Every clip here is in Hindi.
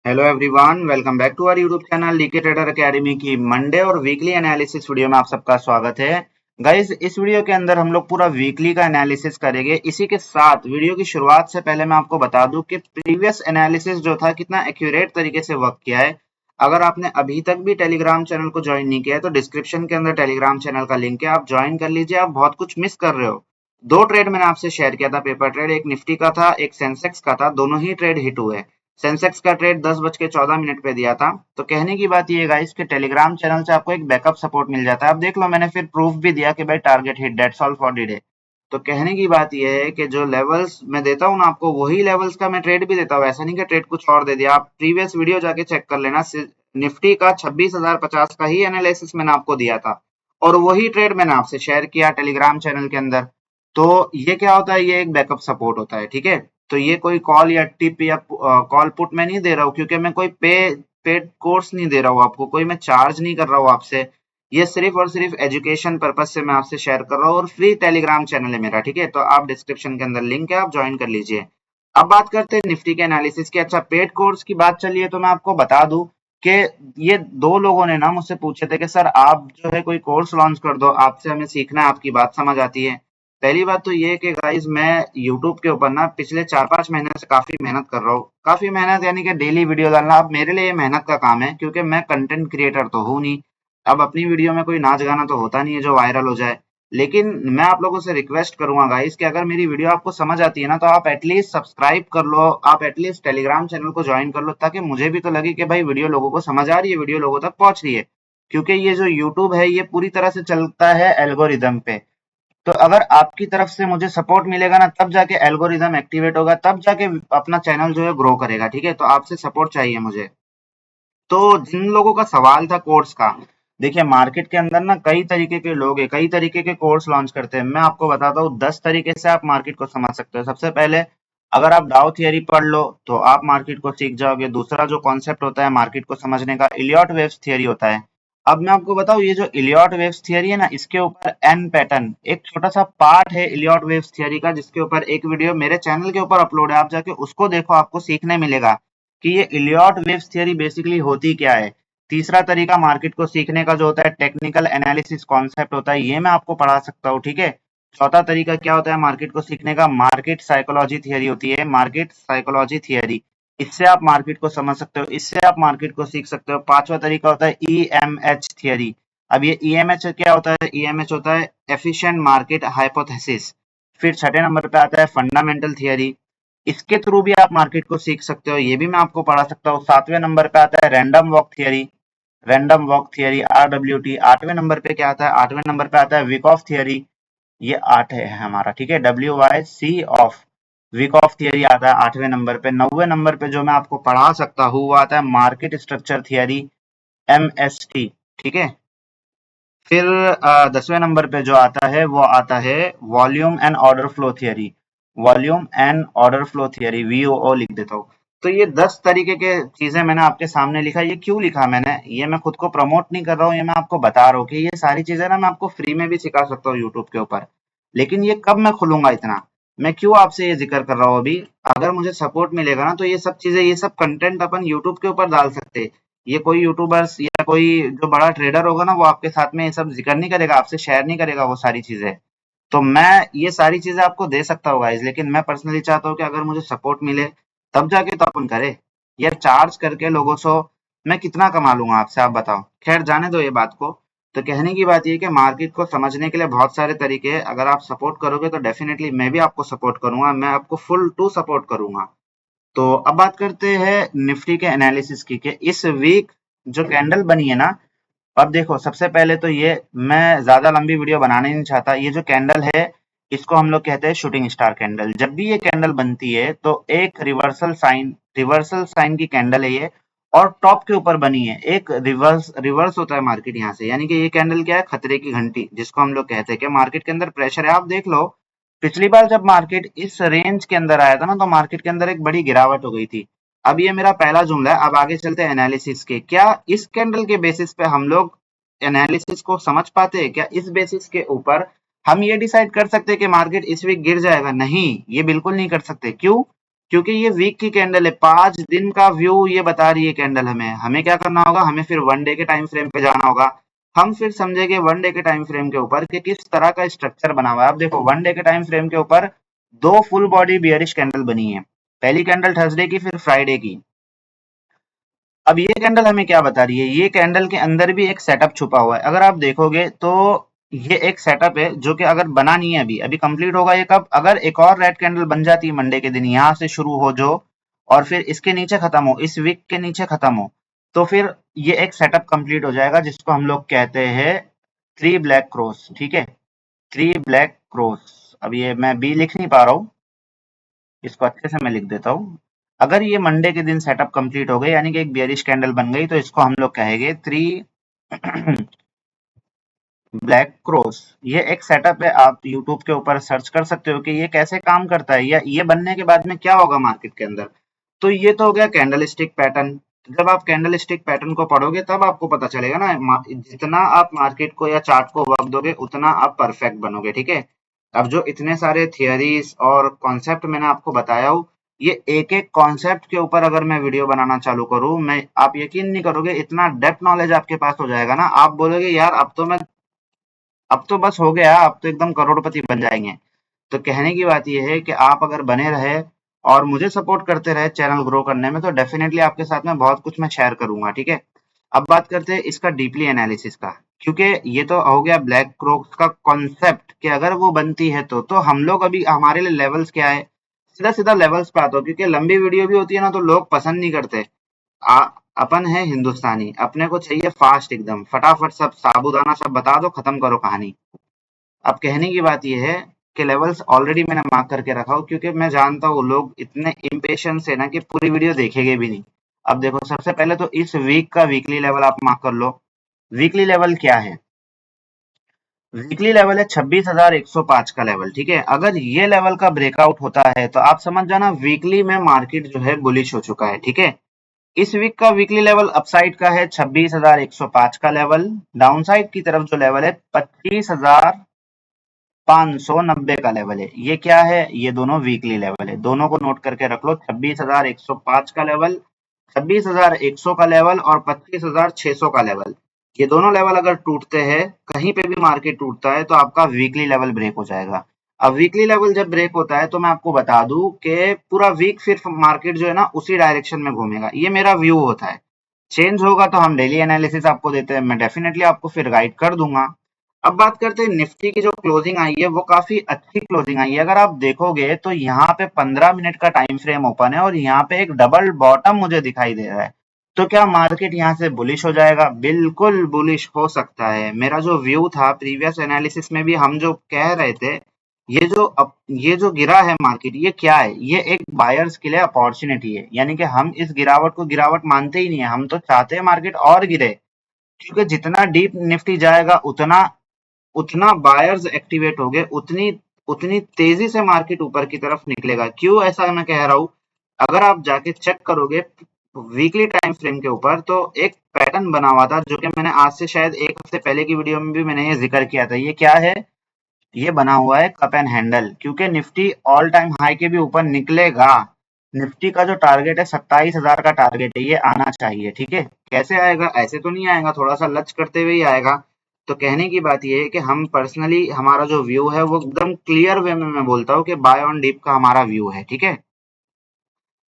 Hello everyone, welcome back to our YouTube channel लीके ट्रेडर एकेडमी की मंडे और वीकली एनालिसिस वीडियो में आप सबका स्वागत है। गाइस, इस वीडियो के अंदर हम लोग पूरा वीकली का एनालिसिस करेंगे। इसी के साथ वीडियो की शुरुआत से पहले मैं आपको बता दूं कि प्रीवियस एनालिसिस जो था कितना एक्यूरेट तरीके से वर्क किया है। अगर आपने अभी तक भी टेलीग्राम चैनल को ज्वाइन नहीं किया है तो डिस्क्रिप्शन के अंदर टेलीग्राम चैनल का लिंक है, आप ज्वाइन कर लीजिए। आप बहुत कुछ मिस कर रहे हो। दो ट्रेड मैंने आपसे शेयर किया था, पेपर ट्रेड, एक निफ्टी का था, एक सेंसेक्स का था। दोनों ही ट्रेड हिट हुए। सेंसेक्स का ट्रेड 10:14 पे दिया था। तो कहने की बात ये गाइस कि टेलीग्राम चैनल से आपको एक बैकअप सपोर्ट मिल जाता है। अब देख लो, मैंने फिर प्रूफ भी दिया कि भाई target hit, that's all for the day. तो कहने की बात ये है कि जो लेवल्स मैं देता हूँ ना आपको, वही लेवल्स का मैं ट्रेड भी देता हूँ। ऐसा नहीं कि ट्रेड कुछ और दे दिया। आप प्रीवियस वीडियो जाके चेक कर लेना, निफ्टी का 26,050 का ही एनालिसिस मैंने आपको दिया था और वही ट्रेड मैंने आपसे शेयर किया टेलीग्राम चैनल के अंदर। तो ये क्या होता है, ये एक बैकअप सपोर्ट होता है, ठीक है। तो ये कोई कॉल या टिप या कॉल पुट मैं नहीं दे रहा हूँ, क्योंकि मैं कोई पेड कोर्स नहीं दे रहा हूँ आपको, कोई मैं चार्ज नहीं कर रहा हूँ आपसे। ये सिर्फ और सिर्फ एजुकेशन पर्पज से मैं आपसे शेयर कर रहा हूँ और फ्री टेलीग्राम चैनल है मेरा, ठीक है। तो आप डिस्क्रिप्शन के अंदर लिंक है, आप ज्वाइन कर लीजिए। अब बात करते हैं निफ्टी के एनालिसिस की। अच्छा, पेड कोर्स की बात चली है तो मैं आपको बता दूं कि ये दो लोगों ने ना मुझसे पूछे थे कि सर आप जो है कोई कोर्स लॉन्च कर दो, आपसे हमें सीखना है, आपकी बात समझ आती है। पहली बात तो ये कि गाइस, मैं यूट्यूब के ऊपर ना पिछले 4-5 महीने से काफी मेहनत कर रहा हूँ। काफी मेहनत यानी कि डेली वीडियो डालना अब मेरे लिए मेहनत का काम है, क्योंकि मैं कंटेंट क्रिएटर तो हूँ नहीं। अब अपनी वीडियो में कोई नाच गाना तो होता नहीं है जो वायरल हो जाए। लेकिन मैं आप लोगों से रिक्वेस्ट करूंगा गाइस कि अगर मेरी वीडियो आपको समझ आती है ना, तो आप एटलीस्ट सब्सक्राइब कर लो, आप एटलीस्ट टेलीग्राम चैनल को ज्वाइन कर लो, ताकि मुझे भी तो लगे कि भाई वीडियो लोगों को समझ आ रही है, वीडियो लोगों तक पहुंच रही है। क्योंकि ये जो यूट्यूब है ये पूरी तरह से चलता है एल्गोरिदम पे। तो अगर आपकी तरफ से मुझे सपोर्ट मिलेगा ना, तब जाके एल्गोरिदम एक्टिवेट होगा, तब जाके अपना चैनल जो है ग्रो करेगा, ठीक है। तो आपसे सपोर्ट चाहिए मुझे। तो जिन लोगों का सवाल था कोर्स का, देखिए मार्केट के अंदर ना कई तरीके के लोग हैं, कई तरीके के कोर्स लॉन्च करते हैं। मैं आपको बताता हूँ 10 तरीके से आप मार्केट को समझ सकते हो। सबसे पहले, अगर आप डाउ थियरी पढ़ लो तो आप मार्केट को सीख जाओगे। दूसरा जो कॉन्सेप्ट होता है मार्केट को समझने का, इलियट वेव्स थियरी होता है। अब मैं आपको बताऊं, ये जो इलियट वेव्स थियरी है ना, इसके ऊपर एन पैटर्न एक छोटा सा पार्ट है इलियट वेव्स थियरी का, जिसके ऊपर एक वीडियो मेरे चैनल के ऊपर अपलोड है। आप जाके उसको देखो, आपको सीखने मिलेगा कि ये इलियट वेव्स थियरी बेसिकली होती क्या है। तीसरा तरीका मार्केट को सीखने का जो होता है टेक्निकल एनालिसिस कॉन्सेप्ट होता है, ये मैं आपको पढ़ा सकता हूँ, ठीक है। चौथा तरीका क्या होता है मार्केट को सीखने का, मार्केट साइकोलॉजी थियरी होती है, मार्केट साइकोलॉजी थियरी। इससे आप मार्केट को समझ सकते हो, इससे आप मार्केट को सीख सकते हो। पांचवा तरीका होता है ईएमएच थियरी। अब ये ईएमएच क्या होता है, ईएमएच होता है एफिशिएंट मार्केट हाइपोथेसिस। फिर छठे नंबर पे आता है फंडामेंटल थियरी। इसके थ्रू भी आप मार्केट को सीख सकते हो, ये भी मैं आपको पढ़ा सकता हूँ। सातवें नंबर पे आता है random walk theory, random walk theory RWT। आठवें नंबर पे क्या आता है, आठवें नंबर पे आता है वीक ऑफ थियरी। ये आठ है हमारा, ठीक है, WYC ऑफ, वीक ऑफ थियरी आता है आठवें नंबर पे। नौवें नंबर पे जो मैं आपको पढ़ा सकता हूँ वो आता है मार्केट स्ट्रक्चर थियरी, MST, ठीक है। फिर 10वें नंबर पे जो आता है वो आता है volume and order flow theory, volume and order flow theory, VOO लिख देता हूँ। तो ये 10 तरीके के चीजें मैंने आपके सामने लिखा। ये क्यों लिखा मैंने, ये मैं खुद को प्रमोट नहीं कर रहा हूँ, ये मैं आपको बता रहा हूँ कि ये सारी चीजें ना मैं आपको फ्री में भी सिखा सकता हूँ यूट्यूब के ऊपर। लेकिन ये कब मैं खुलूंगा इतना, मैं क्यों आपसे ये जिक्र कर रहा हूँ अभी। अगर मुझे सपोर्ट मिलेगा ना, तो ये सब चीजें, ये सब कंटेंट अपन यूट्यूब के ऊपर डाल सकते हैं। ये कोई यूट्यूबर्स या कोई जो बड़ा ट्रेडर होगा ना, वो आपके साथ में ये सब जिक्र नहीं करेगा, आपसे शेयर नहीं करेगा वो सारी चीजें। तो मैं ये सारी चीजें आपको दे सकता हूँ गाइस, लेकिन मैं पर्सनली चाहता हूँ कि अगर मुझे सपोर्ट मिले तब जाके तो अपन करें। यार चार्ज करके लोगों से मैं कितना कमा लूंगा आपसे, आप बताओ। खैर जाने दो ये बात को। तो कहने की बात ये कि मार्केट को समझने के लिए बहुत सारे तरीके हैं। अगर आप सपोर्ट करोगे तो डेफिनेटली मैं भी आपको सपोर्ट करूंगा, मैं आपको फुल टू सपोर्ट करूंगा। तो अब बात करते हैं निफ्टी के एनालिसिस की, कि इस वीक जो कैंडल बनी है ना, अब देखो सबसे पहले तो ये, मैं ज्यादा लंबी वीडियो बनाना ही नहीं चाहता। ये जो कैंडल है इसको हम लोग कहते हैं शूटिंग स्टार कैंडल। जब भी ये कैंडल बनती है तो एक रिवर्सल साइन की कैंडल है ये, और टॉप के ऊपर बनी है। एक रिवर्स रिवर्स होता है मार्केट यहाँ से, यानी कि ये कैंडल क्या है, खतरे की घंटी जिसको हम लोग कहते हैं कि मार्केट के अंदर प्रेशर है। आप देख लो, पिछली बार जब मार्केट इस रेंज के अंदर आया था ना, तो मार्केट के अंदर एक बड़ी गिरावट हो गई थी। अब ये मेरा पहला जुमला है, अब आगे चलते हैं एनालिसिस के। क्या इस कैंडल के बेसिस पे हम लोग एनालिसिस को समझ पाते हैं? क्या इस बेसिस के ऊपर हम ये डिसाइड कर सकते हैं कि मार्केट इस वीक गिर जाएगा? नहीं, ये बिल्कुल नहीं कर सकते। क्यों? क्योंकि ये वीक की कैंडल है, 5 दिन का व्यू ये बता रही है कैंडल हमें। हमें क्या करना होगा, हमें फिर 1 डे के टाइम फ्रेम पे जाना होगा। हम फिर समझेंगे 1 डे के टाइम फ्रेम के ऊपर कि किस तरह का स्ट्रक्चर बना हुआ है। अब देखो 1 डे के टाइम फ्रेम के ऊपर 2 फुल बॉडी बियरिश कैंडल बनी है। पहली कैंडल थर्सडे की, फिर फ्राइडे की। अब ये कैंडल हमें क्या बता रही है, ये कैंडल के अंदर भी एक सेटअप छुपा हुआ है। अगर आप देखोगे तो ये एक सेटअप है जो कि अगर बना नहीं है अभी, अभी कंप्लीट होगा ये कब, अगर एक और रेड कैंडल बन जाती है मंडे के दिन, यहां से शुरू हो जो और फिर इसके नीचे खत्म हो, इस वीक के नीचे खत्म हो, तो फिर ये एक सेटअप कंप्लीट हो जाएगा जिसको हम लोग कहते हैं 3 ब्लैक क्रॉस। ठीक है, 3 ब्लैक क्रॉस। अब ये मैं बी लिख नहीं पा रहा हूँ, इसको अच्छे से मैं लिख देता हूँ। अगर ये मंडे के दिन सेटअप कंप्लीट हो गई, यानी कि एक बियरिश कैंडल बन गई, तो इसको हम लोग कहेंगे 3 ब्लैक क्रॉस। ये एक सेटअप है, आप यूट्यूब के ऊपर सर्च कर सकते हो कि ये कैसे काम करता है या ये बनने के बाद में क्या होगा मार्केट के अंदर। तो ये तो हो गया कैंडल स्टिक पैटर्न। जब आप कैंडल स्टिक पैटर्न को पढ़ोगे तब आपको पता चलेगा ना, जितना आप मार्केट को या चार्ट को वर्क दोगे उतना आप परफेक्ट बनोगे। ठीक है, अब जो इतने सारे थियरीज और कॉन्सेप्ट मैंने आपको बताया हूँ, ये एक एक कॉन्सेप्ट के ऊपर अगर मैं वीडियो बनाना चालू करूँ, मैं, आप यकीन नहीं करोगे, इतना डेप्थ नॉलेज आपके पास हो जाएगा ना, आप बोलोगे यार अब तो बस हो गया, अब तो एकदम करोड़पति बन जाएंगे। तो कहने की बात यह है कि आप अगर बने रहे और मुझे सपोर्ट करते रहे चैनल ग्रो करने में, तो डेफिनेटली आपके साथ में बहुत कुछ मैं शेयर करूंगा। ठीक है, अब बात करते हैं इसका डीपली एनालिसिस का, क्योंकि ये तो हो गया ब्लैक क्रॉक्स का कॉन्सेप्ट कि अगर वो बनती है तो हम लोग अभी हमारे लिए लेवल्स क्या है, सीधा सीधा लेवल्स पे आता हूँ, क्योंकि लंबी वीडियो भी होती है ना तो लोग पसंद नहीं करते। आ, अपन है हिंदुस्तानी, अपने को चाहिए फास्ट, एकदम फटाफट सब साबूदाना सब बता दो, खत्म करो कहानी। अब कहने की बात यह है कि लेवल्स ऑलरेडी मैंने मार्क करके रखा हो, क्योंकि मैं जानता हूँ लोग इतने इम्पेशंस है ना कि पूरी वीडियो देखेंगे भी नहीं। अब देखो, सबसे पहले तो इस वीक का वीकली लेवल आप मार्क कर लो। वीकली लेवल क्या है, वीकली लेवल है 26,105 का लेवल। ठीक है, अगर ये लेवल का ब्रेकआउट होता है तो आप समझ जाना वीकली में मार्केट जो है बुलिश हो चुका है। ठीक है, इस वीक का वीकली लेवल अपसाइड का है 26,105 का लेवल, डाउनसाइड की तरफ जो लेवल है 25,590 का लेवल है। ये क्या है, ये दोनों वीकली लेवल है, दोनों को नोट करके रख लो। 26,105 का लेवल, 26,100 का लेवल और 25,600 का लेवल, ये दोनों लेवल अगर टूटते हैं, कहीं पे भी मार्केट टूटता है, तो आपका वीकली लेवल ब्रेक हो जाएगा। अब वीकली लेवल जब ब्रेक होता है तो मैं आपको बता दूं कि पूरा वीक फिर मार्केट जो है ना उसी डायरेक्शन में घूमेगा। ये मेरा व्यू होता है, चेंज होगा तो हम डेली एनालिसिस आपको देते हैं, मैं डेफिनेटली आपको फिर गाइड कर दूंगा। अब बात करते हैं निफ्टी की, जो क्लोजिंग आई है वो काफी अच्छी क्लोजिंग आई है। अगर आप देखोगे तो यहाँ पे 15 मिनट का टाइम फ्रेम ओपन है और यहाँ पे एक डबल बॉटम मुझे दिखाई दे रहा है। तो क्या मार्केट यहाँ से बुलिश हो जाएगा? बिल्कुल बुलिश हो सकता है। मेरा जो व्यू था प्रीवियस एनालिसिस में भी हम जो कह रहे थे, ये जो गिरा है मार्केट, ये क्या है, ये एक बायर्स के लिए अपॉर्चुनिटी है। यानी कि हम इस गिरावट को गिरावट मानते ही नहीं है, हम तो चाहते हैं मार्केट और गिरे, क्योंकि जितना डीप निफ्टी जाएगा उतना उतना बायर्स एक्टिवेट हो गए, उतनी उतनी तेजी से मार्केट ऊपर की तरफ निकलेगा। क्यों ऐसा मैं कह रहा हूं, अगर आप जाके चेक करोगे वीकली टाइम फ्रेम के ऊपर, तो एक पैटर्न बना हुआ था जो कि मैंने आज से शायद एक हफ्ते पहले की वीडियो में भी मैंने ये जिक्र किया था। ये क्या है, ये बना हुआ है कप एंड हैंडल, क्योंकि निफ्टी ऑल टाइम हाई के भी ऊपर निकलेगा। निफ्टी का जो टारगेट है 27,000 का टारगेट है, ये आना चाहिए। ठीक है, कैसे आएगा, ऐसे तो नहीं आएगा, थोड़ा सा लच करते हुए ही आएगा। तो कहने की बात ये है कि हम पर्सनली, हमारा जो व्यू है वो एकदम क्लियर वे में मैं बोलता हूँ कि बाय ऑन डिप का हमारा व्यू है। ठीक है,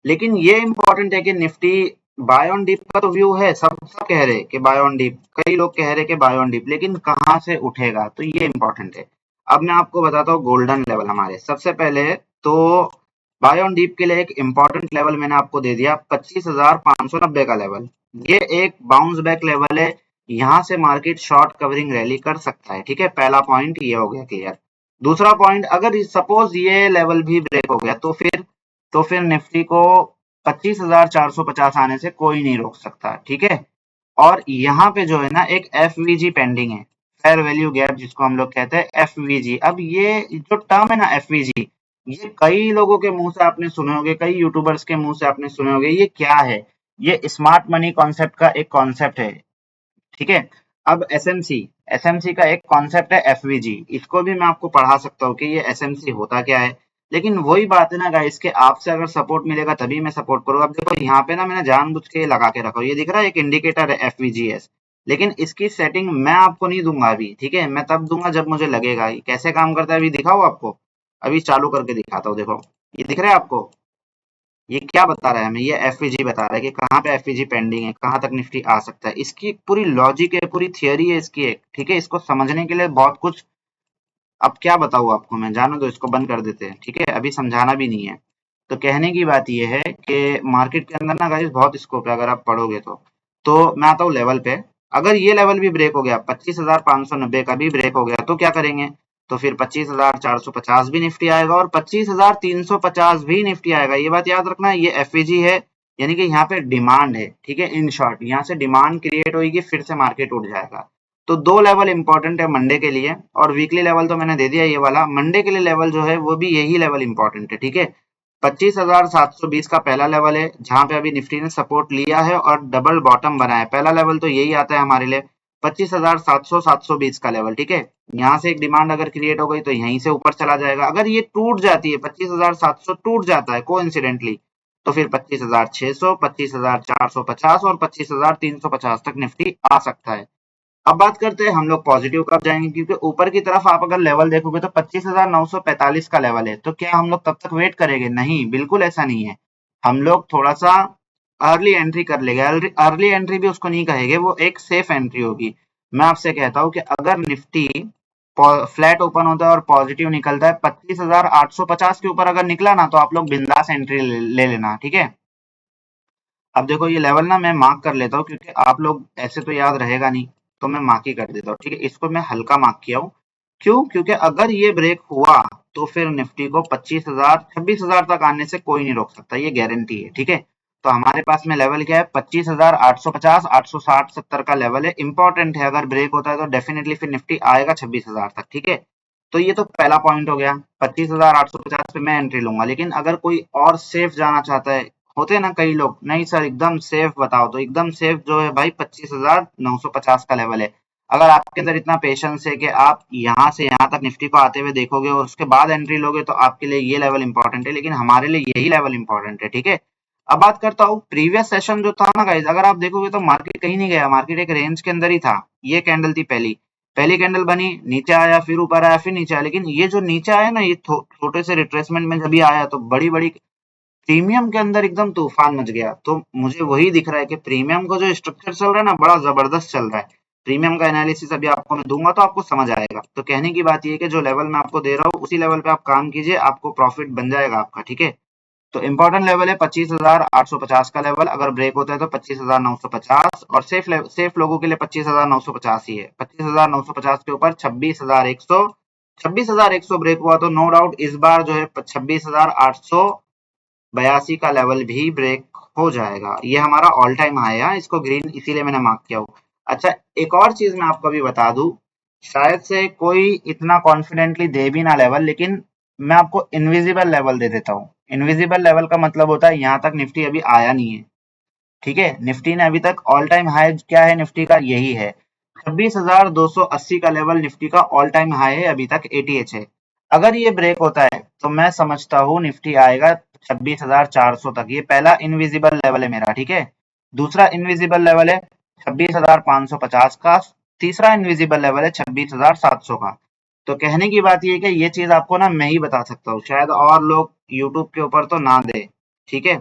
लेकिन ये इंपॉर्टेंट है कि निफ्टी बाय ऑन डिप का तो व्यू है, सब सब कह रहे हैं कि बाय ऑन डिप, कई लोग कह रहे हैं कि बाय ऑन डिप, लेकिन कहां से उठेगा, तो ये इंपॉर्टेंट है। अब मैं आपको बताता हूँ गोल्डन लेवल हमारे। सबसे पहले तो बाय ऑन डिप के लिए एक इंपॉर्टेंट लेवल मैंने आपको दे दिया, 25,590 का लेवल। ये एक बाउंस बैक लेवल है, यहाँ से मार्केट शॉर्ट कवरिंग रैली कर सकता है। ठीक है, पहला पॉइंट ये हो गया क्लियर। दूसरा पॉइंट, अगर सपोज ये लेवल भी ब्रेक हो गया तो फिर निफ्टी को 25,450 आने से कोई नहीं रोक सकता। ठीक है, और यहाँ पे जो है ना एक एफवीजी पेंडिंग है, फेयर वैल्यू गैप जिसको हम लोग कहते हैं एफवीजी। अब ये जो टर्म है ना एफवीजी, ये कई लोगों के मुंह से आपने सुने होंगे, कई यूट्यूबर्स के मुंह से आपने सुने होंगे। ये क्या है, ये स्मार्ट मनी कॉन्सेप्ट का एक कॉन्सेप्ट है। ठीक है, अब एसएमसी, एसएमसी का एक कॉन्सेप्ट है एफवीजी, इसको भी मैं आपको पढ़ा सकता हूँ कि ये एसएमसी होता क्या है। लेकिन वही बात है ना गाइस कि आपसे अगर सपोर्ट मिलेगा तभी मैं सपोर्ट करूंगा। अब देखो यहाँ पे ना मैंने जानबूझ के लगा के रखा, ये दिख रहा है एक इंडिकेटर है एफवीजीएस, लेकिन इसकी सेटिंग मैं आपको नहीं दूंगा अभी, ठीक है, मैं तब दूंगा जब मुझे लगेगा। ये कैसे काम करता है अभी दिखाओ आपको, अभी चालू करके दिखाता हूँ। देखो ये दिख रहा है आपको, ये क्या बता रहा है हमें, ये एफवीजी बता रहा है कि कहाँ पे एफवीजी पेंडिंग है, कहाँ तक निफ्टी आ सकता है। इसकी एक पूरी लॉजिक है, पूरी थियोरी है इसकी एक, ठीक है, इसको समझने के लिए बहुत कुछ, अब क्या बताऊँ आपको मैं, जाने दो इसको, बंद कर देते हैं, ठीक है, अभी समझाना भी नहीं है। तो कहने की बात ये है कि मार्केट के अंदर ना गाइस बहुत स्कोप है अगर आप पढ़ोगे तो मैं आता हूँ लेवल पे। अगर ये लेवल भी ब्रेक हो गया, 25,590 का भी ब्रेक हो गया, तो क्या करेंगे, तो फिर 25,450 भी निफ्टी आएगा और 25,350 भी निफ्टी आएगा। ये बात याद रखना, ये एफवीजी है, यानी कि यहाँ पे डिमांड है, ठीक है, इन शॉर्ट यहाँ से डिमांड क्रिएट होगी, फिर से मार्केट उठ जाएगा। तो दो लेवल इंपॉर्टेंट है मंडे के लिए, और वीकली लेवल तो मैंने दे दिया ये वाला। मंडे के लिए लेवल जो है वो भी यही लेवल इंपॉर्टेंट है, ठीक है। 25,720 का पहला लेवल है, जहां पे अभी निफ्टी ने सपोर्ट लिया है और डबल बॉटम बना है। पहला लेवल तो यही आता है हमारे लिए, 25,700 720 का लेवल, ठीक है। यहाँ से एक डिमांड अगर क्रिएट हो गई तो यहीं से ऊपर चला जाएगा। अगर ये टूट जाती है, 25,700 टूट जाता है कोइंसिडेंटली, तो फिर 25,600, 25,450 और 25,350 तक निफ्टी आ सकता है। अब बात करते हैं हम लोग पॉजिटिव कब जाएंगे, क्योंकि ऊपर की तरफ आप अगर लेवल देखोगे तो 25,945 का लेवल है। तो क्या हम लोग तब तक वेट करेंगे? नहीं, बिल्कुल ऐसा नहीं है। हम लोग थोड़ा सा अर्ली एंट्री कर लेंगे। अर्ली एंट्री भी उसको नहीं कहेंगे, वो एक सेफ एंट्री होगी। मैं आपसे कहता हूं कि अगर निफ्टी फ्लैट ओपन होता है और पॉजिटिव निकलता है 25,850 के ऊपर अगर निकला ना, तो आप लोग बिंदास एंट्री ले लेना, ठीक है। अब देखो ये लेवल ना मैं मार्क कर लेता हूँ, क्योंकि आप लोग ऐसे तो याद रहेगा नहीं, तो मैं मार्क ही कर देता हूँ, ठीक है। इसको मैं हल्का मार्क किया हूँ, क्यों, क्योंकि अगर ये ब्रेक हुआ तो फिर निफ्टी को 25,000 26,000 तक आने से कोई नहीं रोक सकता, ये गारंटी है, ठीक है। तो हमारे पास में लेवल क्या है, 25,850 860 70 का लेवल है, इंपॉर्टेंट है। अगर ब्रेक होता है तो डेफिनेटली फिर निफ्टी आएगा 26,000 तक, ठीक है। तो ये तो पहला पॉइंट हो गया, 25,850 पे मैं एंट्री लूंगा। लेकिन अगर कोई और सेफ जाना चाहता है, होते हैं ना कई लोग, नहीं सर एकदम सेफ बताओ, तो एकदम सेफ जो है भाई 25,950 का लेवल है। अगर आपके अंदर इतना पेशेंस है कि आप यहाँ से यहाँ तक निफ्टी को आते हुए देखोगे और उसके बाद एंट्री लोगे, तो आपके लिए ये लेवल इंपॉर्टेंट है, लेकिन हमारे लिए यही लेवल इंपॉर्टेंट है, ठीक है। अब बात करता हूँ प्रीवियस सेशन जो था ना गाइज, अगर आप देखोगे तो मार्केट कहीं नहीं गया, मार्केट एक रेंज के अंदर ही था। ये कैंडल थी पहली, पहली कैंडल बनी, नीचे आया, फिर ऊपर आया, फिर नीचे आया। लेकिन ये जो नीचे आया ना, ये छोटे से रिट्रेसमेंट में जब ये आया तो बड़ी बड़ी प्रीमियम के अंदर एकदम तूफान मच गया। तो मुझे वही दिख रहा है कि प्रीमियम का जो स्ट्रक्चर चल रहा है ना, बड़ा जबरदस्त चल रहा है। प्रीमियम का एनालिसिस अभी आपको मैं दूंगा तो आपको समझ आएगा। तो कहने की बात ये है कि जो लेवल मैं आपको दे रहा हूँ उसी लेवल पे आप काम कीजिए, आपको प्रॉफिट बन जाएगा आपका, ठीक है। तो इंपॉर्टेंट लेवल है 25,850 का लेवल, अगर ब्रेक होता है तो 25,950, और सेफ लोगों के लिए 25,950 ही है। 25,950 के ऊपर 26,100, 26,100 ब्रेक हुआ तो नो डाउट इस बार जो है 26,882 का लेवल भी ब्रेक हो जाएगा। ये हमारा ऑल टाइम हाई है, इसको ग्रीन इसीलिए मैंने मार्क किया हूँ। अच्छा, एक और चीज मैं आपको भी बता दूं, शायद से कोई इतना कॉन्फिडेंटली दे भी ना लेवल, लेकिन मैं आपको इनविजिबल लेवल दे देता हूँ। इनविजिबल लेवल का मतलब होता है यहाँ तक निफ्टी अभी आया नहीं है, ठीक है। निफ्टी ने अभी तक ऑल टाइम हाई क्या है निफ्टी का, यही है 26,280 का लेवल निफ्टी का ऑल टाइम हाई है अभी तक, एटीएच है। अगर ये ब्रेक होता है तो मैं समझता हूँ निफ्टी आएगा 26,400 तक। ये पहला इनविजिबल लेवल है मेरा, ठीक है। दूसरा इनविजिबल लेवल है 26,550 का, तीसरा इनविजिबल लेवल है 26,700 का। तो कहने की बात ये है कि ये चीज आपको ना मैं ही बता सकता हूँ, शायद और लोग यूट्यूब के ऊपर तो ना दे, ठीक है।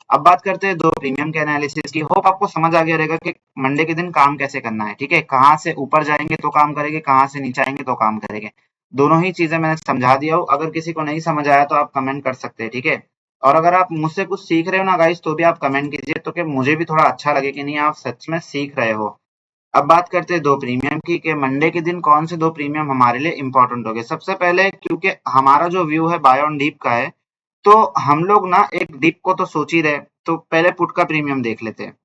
अब बात करते हैं दो प्रीमियम के एनालिसिस की। होप आपको समझ आ गया रहेगा कि मंडे के दिन काम कैसे करना है, ठीक है। कहाँ से ऊपर जाएंगे तो काम करेंगे, कहाँ से नीचे आएंगे तो काम करेंगे। दोनों ही चीजें मैंने समझा दिया हूँ। अगर किसी को नहीं समझ आया तो आप कमेंट कर सकते हैं, ठीक है। और अगर आप मुझसे कुछ सीख रहे हो ना गाइस, तो भी आप कमेंट कीजिए, तो कि मुझे भी थोड़ा अच्छा लगे कि नहीं आप सच में सीख रहे हो। अब बात करते हैं दो प्रीमियम की, कि मंडे के दिन कौन से दो प्रीमियम हमारे लिए इंपॉर्टेंट हो गए। सबसे पहले, क्योंकि हमारा जो व्यू है बाय ऑन डीप का है, तो हम लोग ना एक डिप को तो सोच ही रहे, तो पहले पुट का प्रीमियम देख लेते हैं।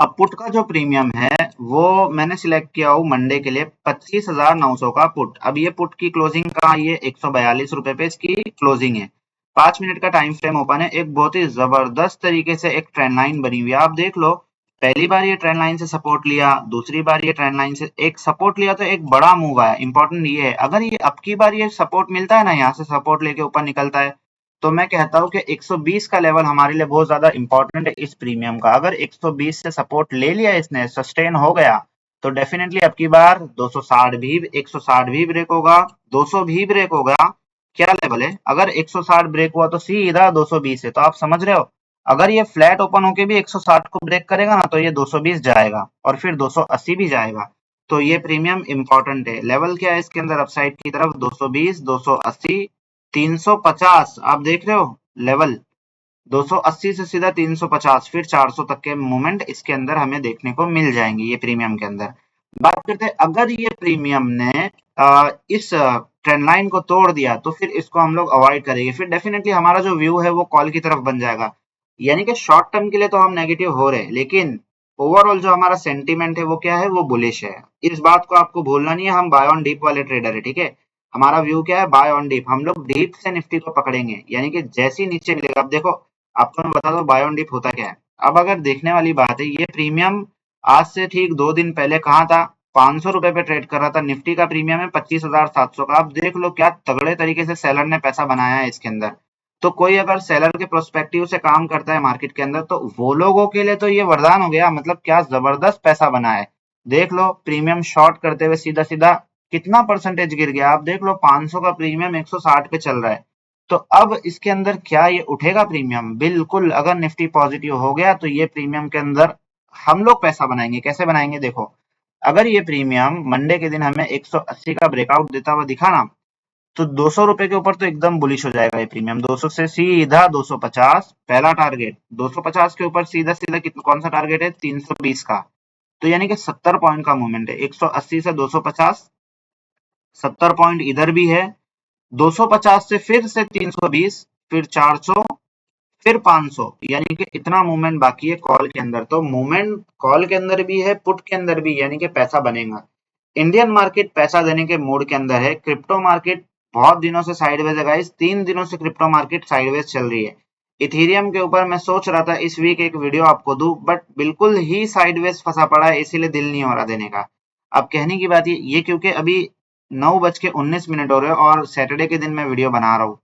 अब पुट का जो प्रीमियम है वो मैंने सिलेक्ट किया हूँ मंडे के लिए 25,900 का पुट। अब ये पुट की क्लोजिंग का, ये 142 रुपए पे इसकी क्लोजिंग है। 5 मिनट का टाइम फ्रेम ओपन है, एक बहुत ही जबरदस्त तरीके से एक ट्रेंड लाइन बनी हुई है, आप देख लो। पहली बार ये ट्रेंड लाइन से सपोर्ट लिया, दूसरी बार ये ट्रेंड लाइन से एक सपोर्ट लिया तो एक बड़ा मूव आया। इंपॉर्टेंट ये है, अगर ये अब की बार ये सपोर्ट मिलता है ना, यहाँ से सपोर्ट लेके ऊपर निकलता है, तो मैं कहता हूँ कि 120 का लेवल हमारे लिए बहुत ज्यादा इंपॉर्टेंट है इस प्रीमियम का। अगर 120 से सपोर्ट ले लिया इसने, सस्टेन हो गया, तो डेफिनेटली अब की बार 260 भी 160 भी ब्रेक होगा, 200 भी ब्रेक होगा। क्या लेवल है, अगर 160 ब्रेक हुआ तो सीधा 220 है। तो आप समझ रहे हो, अगर ये फ्लैट ओपन होके भी 160 को ब्रेक करेगा ना, तो ये 220 जाएगा और फिर 280 भी जाएगा। तो ये प्रीमियम इंपॉर्टेंट है। लेवल क्या है इसके अंदर अपसाइड की तरफ, 220, 280, 350। आप देख रहे हो लेवल, 280 से सीधा 350, फिर 400 तक के मूवमेंट इसके अंदर हमें देखने को मिल जाएंगे ये प्रीमियम के अंदर। बात करते हैं, अगर ये प्रीमियम ने इस ट्रेंड लाइन को तोड़ दिया तो फिर इसको हम लोग अवॉइड करेंगे। फिर डेफिनेटली हमारा जो व्यू है वो कॉल की तरफ बन जाएगा। यानी कि शॉर्ट टर्म के लिए तो हम नेगेटिव हो रहे हैं, लेकिन ओवरऑल जो हमारा सेंटीमेंट है वो क्या है, वो बुलिश है। इस बात को आपको भूलना नहीं है। हम बाय ऑन डीप वाले ट्रेडर है, ठीक है। हमारा व्यू क्या है, बाय ऑन डीप। हम लोग डीप से निफ्टी को पकड़ेंगे, यानी कि जैसी नीचे मिलेगा। अब देखो, आपको मैं बता दो बाय ऑन डिप होता क्या है। अब अगर देखने वाली बात है, ये प्रीमियम आज से ठीक 2 दिन पहले कहाँ था, 500 रुपए पे ट्रेड कर रहा था। निफ्टी का प्रीमियम है 25,700 का। आप देख लो क्या तगड़े तरीके से सेलर ने पैसा बनाया है इसके अंदर। तो कोई अगर सेलर के प्रोस्पेक्टिव से काम करता है मार्केट के अंदर, तो वो लोगों के लिए तो ये वरदान हो गया। मतलब क्या जबरदस्त पैसा बना है। देख लो प्रीमियम शॉर्ट करते हुए सीधा सीधा कितना परसेंटेज गिर गया। आप देख लो 500 का प्रीमियम 160 पे चल रहा है। तो अब इसके अंदर क्या ये उठेगा प्रीमियम? बिल्कुल। अगर निफ्टी पॉजिटिव हो गया तो ये प्रीमियम के अंदर हम लोग पैसा बनाएंगे। कैसे बनाएंगे देखो, अगर ये प्रीमियम मंडे के दिन हमें 180 का ब्रेकआउट देता हुआ दिखा ना, तो 200 रुपए के ऊपर तो एकदम बुलिश हो जाएगा ये प्रीमियम। 200 से सीधा 250 पहला टारगेट, 250 के ऊपर सीधा सीधा कौन सा टारगेट है, 320 का। तो यानी कि 70 पॉइंट का मूवमेंट है। 180 से 250, 70 पॉइंट इधर भी है। 250 से 320, फिर 400, फिर 500, यानी कि इतना मूवमेंट बाकी है कॉल के अंदर। तो मूवमेंट कॉल के अंदर भी है, पुट के अंदर भी, यानी कि पैसा बनेगा। इंडियन मार्केट पैसा देने के मूड के अंदर है। क्रिप्टो मार्केट बहुत दिनों से साइडवेज है गाइस। 3 दिनों से क्रिप्टो मार्केट साइडवेज चल रही है। इथेरियम के ऊपर मैं सोच रहा था इस वीक एक वीडियो आपको दूं, बट बिल्कुल ही साइडवेज फंसा पड़ा है, इसीलिए दिल नहीं हो रहा देने का। अब कहने की बात ये क्योंकि अभी 9:19 हो रहे हैं और सैटरडे के दिन मैं वीडियो बना रहा हूँ।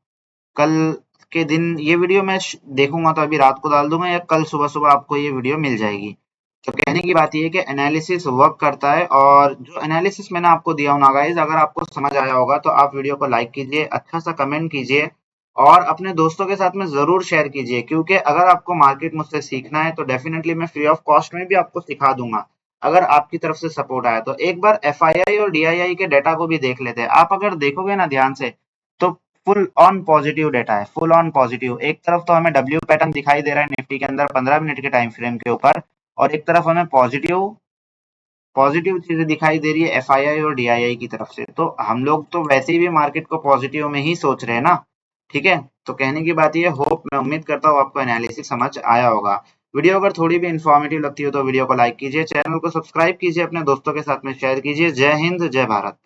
कल के दिन ये वीडियो मैं देखूंगा तो अभी रात को डाल दूंगा, या कल सुबह सुबह आपको ये वीडियो मिल जाएगी। तो कहने की बात ये है कि एनालिसिस वर्क करता है, और जो एनालिसिस मैंने आपको दिया हूं ना गाइस, अगर आपको समझ आया होगा तो आप वीडियो को लाइक कीजिए, अच्छा सा कमेंट कीजिए और अपने दोस्तों के साथ में जरूर शेयर कीजिए। क्योंकि अगर आपको मार्केट मुझसे सीखना है तो डेफिनेटली मैं फ्री ऑफ कॉस्ट में भी आपको सिखा दूंगा, अगर आपकी तरफ से सपोर्ट आया तो। एक बार एफआईआई और डीआईआई के डेटा को भी देख लेते हैं। आप अगर देखोगे ना ध्यान से, तो फुल ऑन पॉजिटिव डेटा है, फुल ऑन पॉजिटिव। एक तरफ तो हमें डब्ल्यू पैटर्न दिखाई दे रहा है निफ्टी के अंदर 15 मिनट के टाइम फ्रेम के ऊपर, और एक तरफ हमें पॉजिटिव पॉजिटिव चीजें दिखाई दे रही है एफआईआई और डीआईआई की तरफ से। तो हम लोग तो वैसे भी मार्केट को पॉजिटिव में ही सोच रहे हैं ना, ठीक है। तो कहने की बात ये, होप मैं उम्मीद करता हूँ आपको एनालिसिस समझ आया होगा। वीडियो अगर थोड़ी भी इंफॉर्मेटिव लगती हो तो वीडियो को लाइक कीजिए, चैनल को सब्सक्राइब कीजिए, अपने दोस्तों के साथ में शेयर कीजिए। जय हिंद, जय भारत।